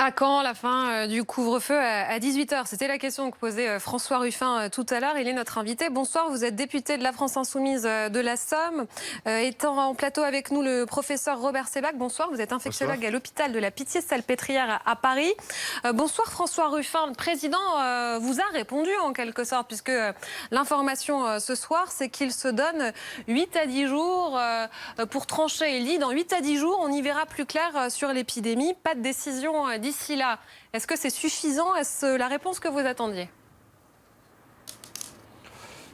À quand la fin du couvre-feu à 18h? C'était la question que posait François Ruffin tout à l'heure. Il est notre invité. Bonsoir, vous êtes député de la France Insoumise de la Somme. Étant en plateau avec nous le professeur Robert Sebag. Bonsoir, vous êtes infectiologue à l'hôpital de la Pitié-Salpêtrière à Paris. Bonsoir François Ruffin. Le président vous a répondu en quelque sorte, puisque l'information ce soir, c'est qu'il se donne 8 à 10 jours pour trancher. Il dit dans 8 à 10 jours, on y verra plus clair sur l'épidémie. Pas de décision d'ici là. Est-ce que c'est suffisant? Est-ce la réponse que vous attendiez?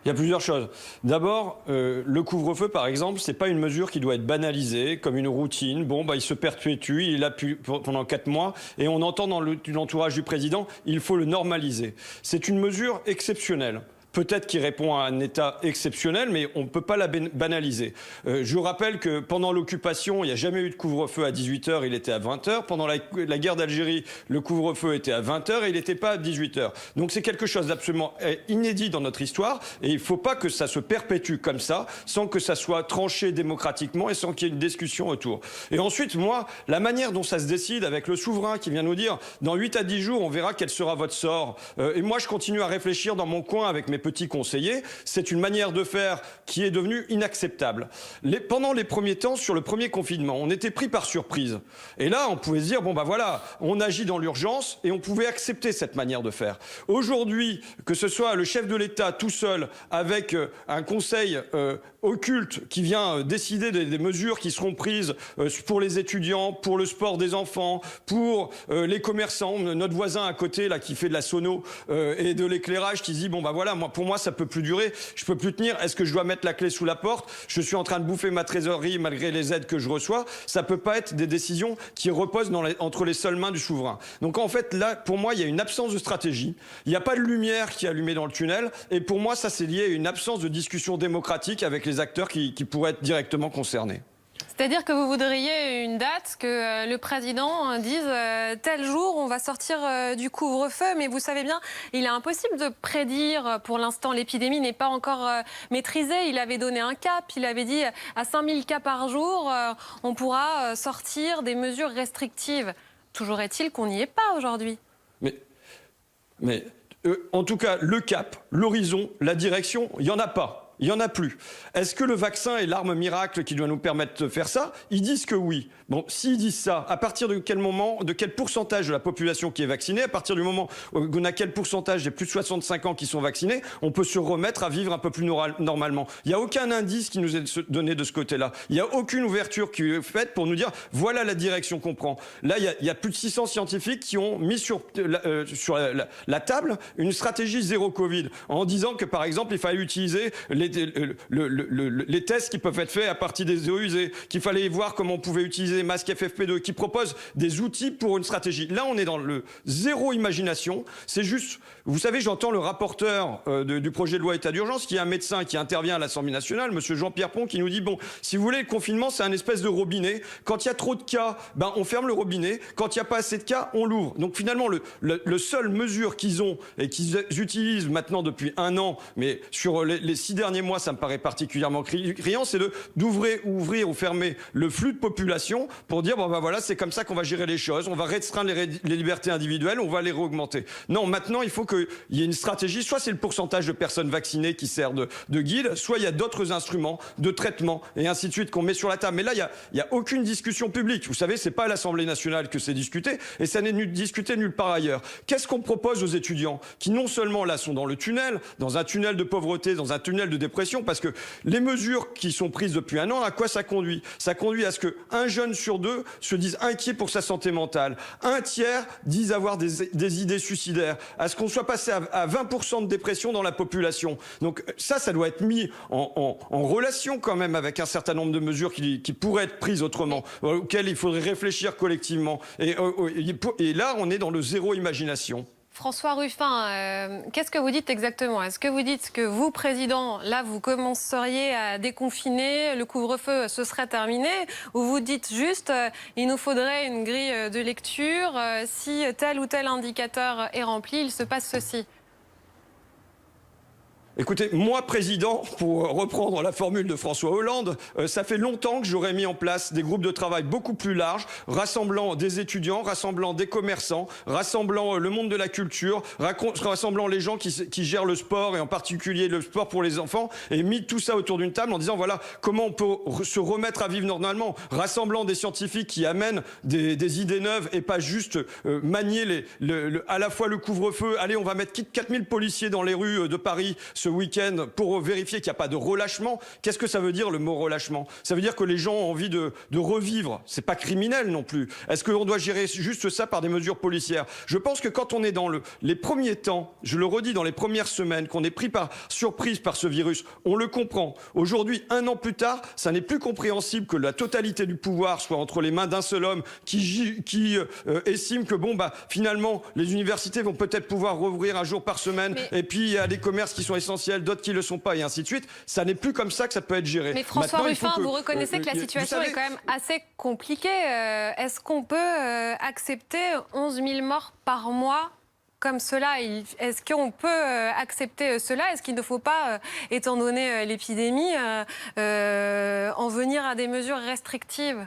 Il y a plusieurs choses. D'abord, le couvre-feu, par exemple, c'est pas une mesure qui doit être banalisée, comme une routine. Bon, il se perpétue, il est là pendant 4 mois, et on entend dans l'entourage du président, il faut le normaliser. C'est une mesure exceptionnelle. Peut-être qu'il répond à un état exceptionnel, mais on ne peut pas la banaliser. Je vous rappelle que pendant l'occupation, il n'y a jamais eu de couvre-feu à 18h, il était à 20h. Pendant la guerre d'Algérie, le couvre-feu était à 20h et il n'était pas à 18h. Donc c'est quelque chose d'absolument inédit dans notre histoire et il ne faut pas que ça se perpétue comme ça, sans que ça soit tranché démocratiquement et sans qu'il y ait une discussion autour. Et ensuite, moi, la manière dont ça se décide avec le souverain qui vient nous dire dans 8 à 10 jours, on verra quel sera votre sort. Et moi, je continue à réfléchir dans mon coin avec mes petits conseillers, c'est une manière de faire qui est devenue inacceptable. Pendant les premiers temps, sur le premier confinement, on était pris par surprise. Et là, on pouvait se dire, bon voilà, on agit dans l'urgence et on pouvait accepter cette manière de faire. Aujourd'hui, que ce soit le chef de l'État tout seul avec un conseil occulte qui vient décider des mesures qui seront prises pour les étudiants, pour le sport des enfants, pour les commerçants, notre voisin à côté là qui fait de la sono et de l'éclairage qui dit, bon voilà, pour moi ça peut plus durer, je peux plus tenir, est-ce que je dois mettre la clé sous la porte? Je suis en train de bouffer ma trésorerie malgré les aides que je reçois. Ça peut pas être des décisions qui reposent entre les seules mains du souverain. Donc en fait là, pour moi, il y a une absence de stratégie. Il n'y a pas de lumière qui est allumée dans le tunnel. Et pour moi, ça c'est lié à une absence de discussion démocratique avec les acteurs qui pourraient être directement concernés. C'est-à-dire que vous voudriez une date, que le président dise tel jour on va sortir du couvre-feu, mais vous savez bien, il est impossible de prédire. Pour l'instant, l'épidémie n'est pas encore maîtrisée. Il avait donné un cap, il avait dit à 5000 cas par jour, on pourra sortir des mesures restrictives. Toujours est-il qu'on n'y est pas aujourd'hui. Mais en tout cas, le cap, l'horizon, la direction, il n'y en a pas. Il n'y en a plus. Est-ce que le vaccin est l'arme miracle qui doit nous permettre de faire ça? Ils disent que oui. Bon, s'ils disent ça, à partir de quel moment, de quel pourcentage de la population qui est vaccinée, à partir du moment où on a quel pourcentage des plus de 65 ans qui sont vaccinés, on peut se remettre à vivre un peu plus normalement. Il n'y a aucun indice qui nous est donné de ce côté-là. Il n'y a aucune ouverture qui est faite pour nous dire voilà la direction qu'on prend. Là, il y a plus de 600 scientifiques qui ont mis sur la table une stratégie zéro Covid en disant que, par exemple, il fallait utiliser les tests qui peuvent être faits à partir des eaux usées, qu'il fallait voir comment on pouvait utiliser les masques FFP2, qui proposent des outils pour une stratégie. Là, on est dans le zéro imagination. C'est juste, vous savez, j'entends le rapporteur du projet de loi état d'urgence, qui est un médecin qui intervient à l'Assemblée nationale, monsieur Jean-Pierre Pont, qui nous dit, bon, si vous voulez, le confinement, c'est un espèce de robinet. Quand il y a trop de cas, on ferme le robinet. Quand il n'y a pas assez de cas, on l'ouvre. Donc finalement, le seule mesure qu'ils ont et qu'ils utilisent maintenant depuis 1 an, mais sur les 6 derniers mois, ça me paraît particulièrement criant, c'est d'ouvrir ou fermer le flux de population pour dire, voilà, c'est comme ça qu'on va gérer les choses, on va restreindre les libertés individuelles, on va les réaugmenter. Non, maintenant, il faut qu'il y ait une stratégie, soit c'est le pourcentage de personnes vaccinées qui sert de guide, soit il y a d'autres instruments de traitement et ainsi de suite qu'on met sur la table. Mais là, il y a aucune discussion publique. Vous savez, c'est pas à l'Assemblée nationale que c'est discuté et ça n'est discuté nulle part ailleurs. Qu'est-ce qu'on propose aux étudiants qui non seulement là sont dans le tunnel, dans un tunnel de pauvreté, dans un tunnel de dépression, parce que les mesures qui sont prises depuis 1 an, à quoi ça conduit? Ça conduit à ce qu'un jeune sur 2 se dise inquiet pour sa santé mentale. 1/3 disent avoir des idées suicidaires. À ce qu'on soit passé à 20% de dépression dans la population. Donc ça doit être mis en relation quand même avec un certain nombre de mesures qui pourraient être prises autrement, auxquelles il faudrait réfléchir collectivement. Et là, on est dans le zéro imagination. François Ruffin, qu'est-ce que vous dites exactement? Est-ce que vous dites que vous, président, là, vous commenceriez à déconfiner, le couvre-feu, ce serait terminé? Ou vous dites juste, il nous faudrait une grille de lecture, si tel ou tel indicateur est rempli, il se passe ceci? Écoutez, moi, président, pour reprendre la formule de François Hollande, ça fait longtemps que j'aurais mis en place des groupes de travail beaucoup plus larges, rassemblant des étudiants, rassemblant des commerçants, rassemblant le monde de la culture, rassemblant les gens qui gèrent le sport, et en particulier le sport pour les enfants, et mis tout ça autour d'une table en disant, voilà, comment on peut se remettre à vivre normalement, rassemblant des scientifiques qui amènent des idées neuves et pas juste manier à la fois le couvre-feu. Allez, on va mettre 4000 policiers dans les rues de Paris ce week-end pour vérifier qu'il n'y a pas de relâchement. Qu'est-ce que ça veut dire le mot relâchement? Ça veut dire que les gens ont envie de revivre. C'est pas criminel non plus. Est-ce qu'on doit gérer juste ça par des mesures policières? Je pense que quand on est dans les premiers temps, je le redis, dans les premières semaines, qu'on est pris par surprise par ce virus, on le comprend. Aujourd'hui, 1 an plus tard, ça n'est plus compréhensible que la totalité du pouvoir soit entre les mains d'un seul homme qui estime que finalement les universités vont peut-être pouvoir rouvrir un jour par semaine, et puis il y a des commerces qui sont essentiels, d'autres qui ne le sont pas, et ainsi de suite. Ça n'est plus comme ça que ça peut être géré. Mais François Ruffin, vous reconnaissez que la situation est quand même assez compliquée. Est-ce qu'on peut accepter 11 000 morts par mois comme cela? Est-ce qu'on peut accepter cela? Est-ce qu'il ne faut pas, étant donné l'épidémie, en venir à des mesures restrictives?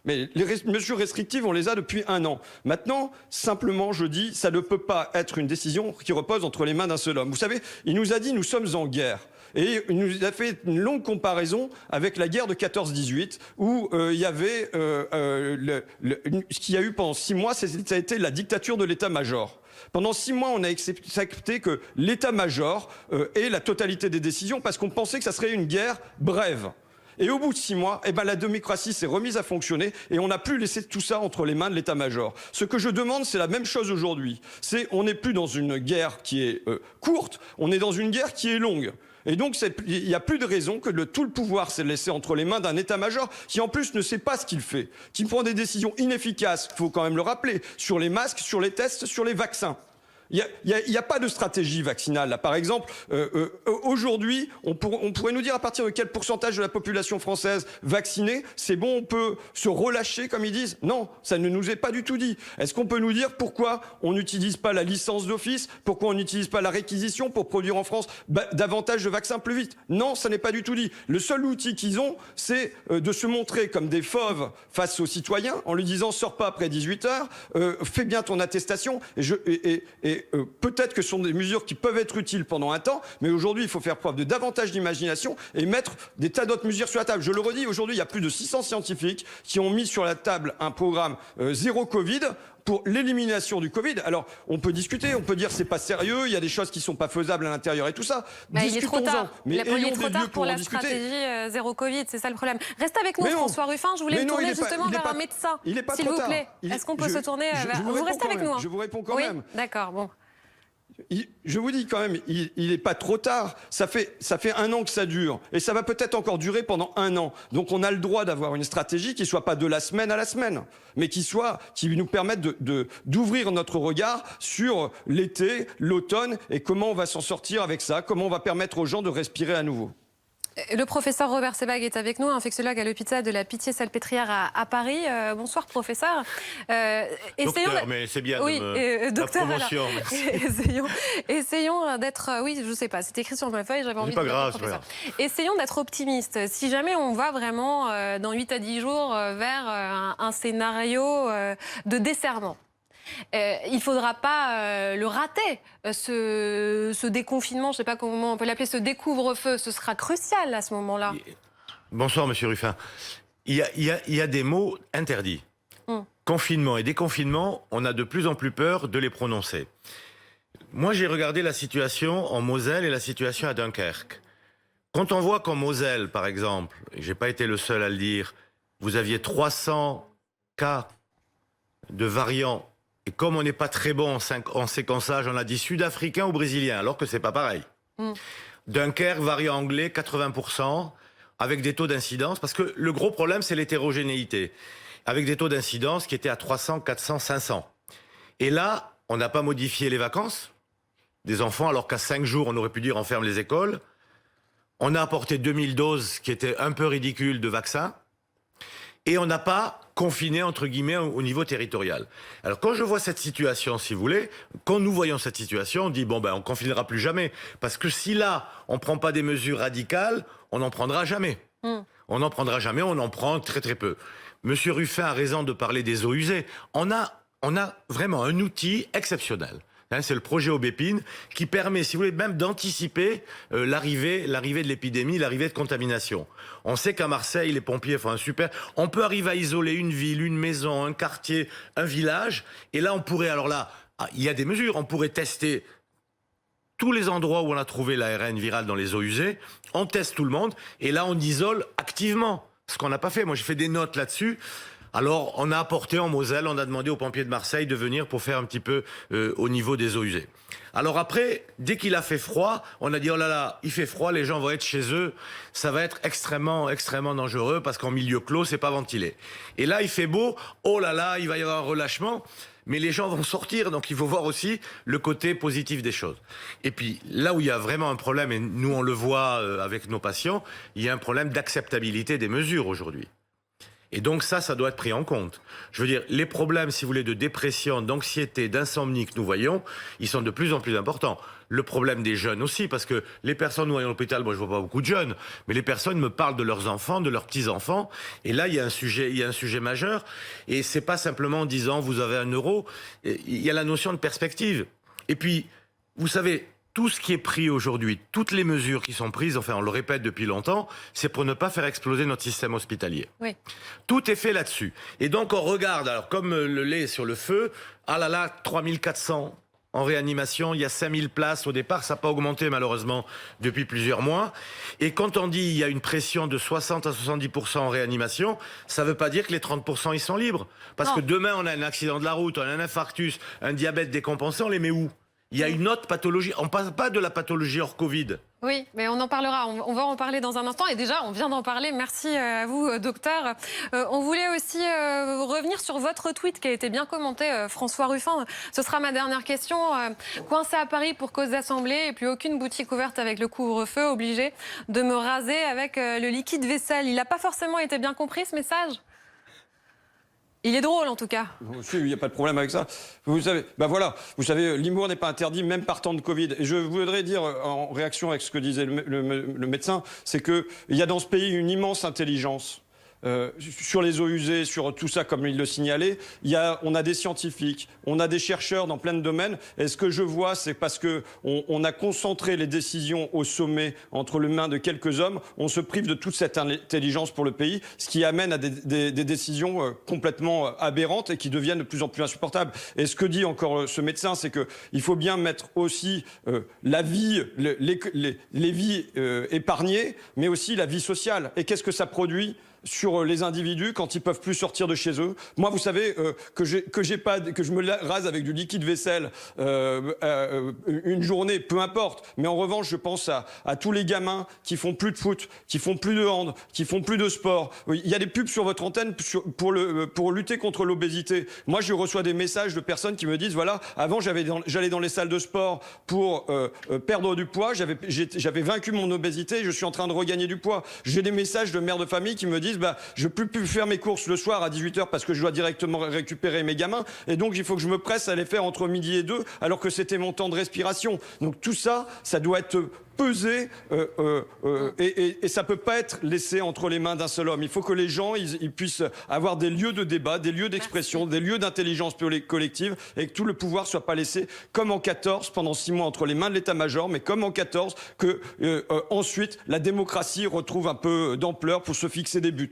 Mais les mesures restrictives, on les a depuis 1 an. Maintenant, simplement, je dis, ça ne peut pas être une décision qui repose entre les mains d'un seul homme. Vous savez, il nous a dit, nous sommes en guerre. Et il nous a fait une longue comparaison avec la guerre de 14-18, où il y avait ce qu'il y a eu pendant 6 mois, ça a été la dictature de l'état-major. Pendant 6 mois, on a accepté que l'état-major ait la totalité des décisions, parce qu'on pensait que ça serait une guerre brève. Et au bout de 6 mois, la démocratie s'est remise à fonctionner et on n'a plus laissé tout ça entre les mains de l'état-major. Ce que je demande, c'est la même chose aujourd'hui. On n'est plus dans une guerre qui est courte, on est dans une guerre qui est longue. Et donc, il n'y a plus de raison que tout le pouvoir s'est laissé entre les mains d'un état-major qui, en plus, ne sait pas ce qu'il fait, qui prend des décisions inefficaces, il faut quand même le rappeler, sur les masques, sur les tests, sur les vaccins. Il n'y a pas de stratégie vaccinale. Là. Par exemple, aujourd'hui, on pourrait nous dire à partir de quel pourcentage de la population française vaccinée, c'est bon, on peut se relâcher, comme ils disent. Non, ça ne nous est pas du tout dit. Est-ce qu'on peut nous dire pourquoi on n'utilise pas la licence d'office, pourquoi on n'utilise pas la réquisition pour produire en France davantage de vaccins plus vite? Non, ça n'est pas du tout dit. Le seul outil qu'ils ont, c'est de se montrer comme des fauves face aux citoyens, en lui disant « sors pas après 18 heures, fais bien ton attestation ». Peut-être que ce sont des mesures qui peuvent être utiles pendant un temps, mais aujourd'hui, il faut faire preuve de davantage d'imagination et mettre des tas d'autres mesures sur la table. Je le redis, aujourd'hui, il y a plus de 600 scientifiques qui ont mis sur la table un programme zéro Covid pour l'élimination du Covid. Alors, on peut discuter, on peut dire c'est pas sérieux, il y a des choses qui sont pas faisables à l'intérieur et tout ça. Discutons-en. Mais il est trop tard pour la stratégie zéro Covid, c'est ça le problème. Restez avec nous, François Ruffin. Je voulais me tourner justement vers un médecin, s'il vous plaît. Est-ce qu'on peut se tourner vers... Vous restez avec nous. Je vous réponds quand même. D'accord, bon. Je vous dis quand même, il n'est pas trop tard. Ça fait 1 an que ça dure. Et ça va peut-être encore durer pendant 1 an. Donc on a le droit d'avoir une stratégie qui ne soit pas de la semaine à la semaine, mais qui nous permette d'ouvrir notre regard sur l'été, l'automne, et comment on va s'en sortir avec ça, comment on va permettre aux gens de respirer à nouveau. Le professeur Robert Sebag est avec nous, infectiologue à l'hôpital de la Pitié-Salpêtrière à Paris. Bonsoir, professeur. Docteur, mais c'est bien docteur, la promotion. Essayons d'être... Oui, je ne sais pas, c'est écrit sur ma feuille, j'avais envie de... C'est pas grave, professeur. Essayons d'être optimistes. Si jamais on va vraiment, dans 8 à 10 jours, vers un scénario de desserrement, il ne faudra pas le rater, ce déconfinement, je ne sais pas comment on peut l'appeler, ce découvre-feu, ce sera crucial à ce moment-là. Bonsoir, monsieur Ruffin. Il y a des mots interdits. Confinement et déconfinement, on a de plus en plus peur de les prononcer. Moi, j'ai regardé la situation en Moselle et la situation à Dunkerque. Quand on voit qu'en Moselle, par exemple, et je n'ai pas été le seul à le dire, vous aviez 300 cas de variants. Et comme on n'est pas très bon en séquençage, on a dit sud-africain ou brésilien, alors que c'est pas pareil. Dunkerque, variant anglais, 80%, avec des taux d'incidence, parce que le gros problème, c'est l'hétérogénéité, avec des taux d'incidence qui étaient à 300, 400, 500. Et là, on n'a pas modifié les vacances des enfants, alors qu'à 5 jours, on aurait pu dire on ferme les écoles. On a apporté 2000 doses, qui étaient un peu ridicules, de vaccins. Et on n'a pas confinés, entre guillemets, au niveau territorial. Alors, quand je vois cette situation, si vous voulez, quand nous voyons cette situation, on dit, bon, ben, on confinera plus jamais. Parce que si là, on ne prend pas des mesures radicales, on n'en prendra jamais. On n'en prendra jamais, on en prend très très peu. Monsieur Ruffin a raison de parler des eaux usées. On a vraiment un outil exceptionnel. C'est le projet Aubépine qui permet, si vous voulez, même d'anticiper l'arrivée de l'épidémie, l'arrivée de contamination. On sait qu'à Marseille, les pompiers font un super... On peut arriver à isoler une ville, une maison, un quartier, un village. Et là, on pourrait... Alors là, il y a des mesures. On pourrait tester tous les endroits où on a trouvé l'ARN viral dans les eaux usées. On teste tout le monde. Et là, on isole activement. Ce qu'on n'a pas fait. Moi, j'ai fait des notes là-dessus. Alors, on a apporté en Moselle, on a demandé aux pompiers de Marseille de venir pour faire un petit peu au niveau des eaux usées. Alors après, dès qu'il a fait froid, on a dit, oh là là, il fait froid, les gens vont être chez eux, ça va être extrêmement, extrêmement dangereux parce qu'en milieu clos, c'est pas ventilé. Et là, il fait beau, oh là là, il va y avoir un relâchement, mais les gens vont sortir, donc il faut voir aussi le côté positif des choses. Et puis, là où il y a vraiment un problème, et nous on le voit avec nos patients, il y a un problème d'acceptabilité des mesures aujourd'hui. Et donc ça doit être pris en compte. Je veux dire, les problèmes, si vous voulez, de dépression, d'anxiété, d'insomnie que nous voyons, ils sont de plus en plus importants. Le problème des jeunes aussi, parce que les personnes, nous voyons à l'hôpital, moi je vois pas beaucoup de jeunes, mais les personnes me parlent de leurs enfants, de leurs petits-enfants, et là il y a un sujet majeur, et c'est pas simplement en disant vous avez 1 euro, il y a la notion de perspective. Et puis, vous savez, tout ce qui est pris aujourd'hui, toutes les mesures qui sont prises, enfin on le répète depuis longtemps, c'est pour ne pas faire exploser notre système hospitalier. Oui. Tout est fait là-dessus. Et donc on regarde, alors comme le lait sur le feu, ah là là, 3400 en réanimation, il y a 5000 places au départ, ça n'a pas augmenté malheureusement depuis plusieurs mois. Et quand on dit il y a une pression de 60 à 70% en réanimation, ça ne veut pas dire que les 30% ils sont libres. Parce que demain on a un accident de la route, on a un infarctus, un diabète décompensé, on les met où ? Il y a une autre pathologie. On ne parle pas de la pathologie hors Covid. Oui, mais on en parlera. On va en parler dans un instant. Et déjà, on vient d'en parler. Merci à vous, docteur. On voulait aussi revenir sur votre tweet qui a été bien commenté, François Ruffin. Ce sera ma dernière question. Coincé à Paris pour cause d'assemblée et puis aucune boutique ouverte avec le couvre-feu. Obligé de me raser avec le liquide vaisselle. Il n'a pas forcément été bien compris, ce message ? Il est drôle en tout cas. Il n'y a pas de problème avec ça. Vous savez, vous savez, l'humour n'est pas interdit même par temps de Covid. Et je voudrais dire en réaction avec ce que disait le médecin, c'est qu'il y a dans ce pays une immense intelligence. Sur les eaux usées, sur tout ça, comme il le signalait, on a des scientifiques, on a des chercheurs dans plein de domaines. Et ce que je vois, c'est parce qu'on a concentré les décisions au sommet entre les mains de quelques hommes, on se prive de toute cette intelligence pour le pays, ce qui amène à des décisions complètement aberrantes et qui deviennent de plus en plus insupportables. Et ce que dit encore ce médecin, c'est qu'il faut bien mettre aussi la vie, les vies épargnées, mais aussi la vie sociale. Et qu'est-ce que ça produit sur les individus quand ils peuvent plus sortir de chez eux? Moi, vous savez que je me rase avec du liquide vaisselle une journée, peu importe. Mais en revanche, je pense à tous les gamins qui font plus de foot, qui font plus de hand, qui font plus de sport. Il y a des pubs sur votre antenne pour lutter contre l'obésité. Moi, je reçois des messages de personnes qui me disent voilà, avant j'allais dans les salles de sport pour perdre du poids, j'avais vaincu mon obésité, je suis en train de regagner du poids. J'ai des messages de mères de famille qui me disent je ne peux plus faire mes courses le soir à 18h parce que je dois directement récupérer mes gamins et donc il faut que je me presse à les faire entre midi et 2 alors que c'était mon temps de respiration. Donc tout ça, ça doit être pesé et ça ne peut pas être laissé entre les mains d'un seul homme. Il faut que les gens ils puissent avoir des lieux de débat, des lieux d'expression, des lieux d'intelligence collective et que tout le pouvoir ne soit pas laissé comme en 14 pendant 6 mois entre les mains de l'état-major, mais comme en 14 que ensuite la démocratie retrouve un peu d'ampleur pour se fixer des buts.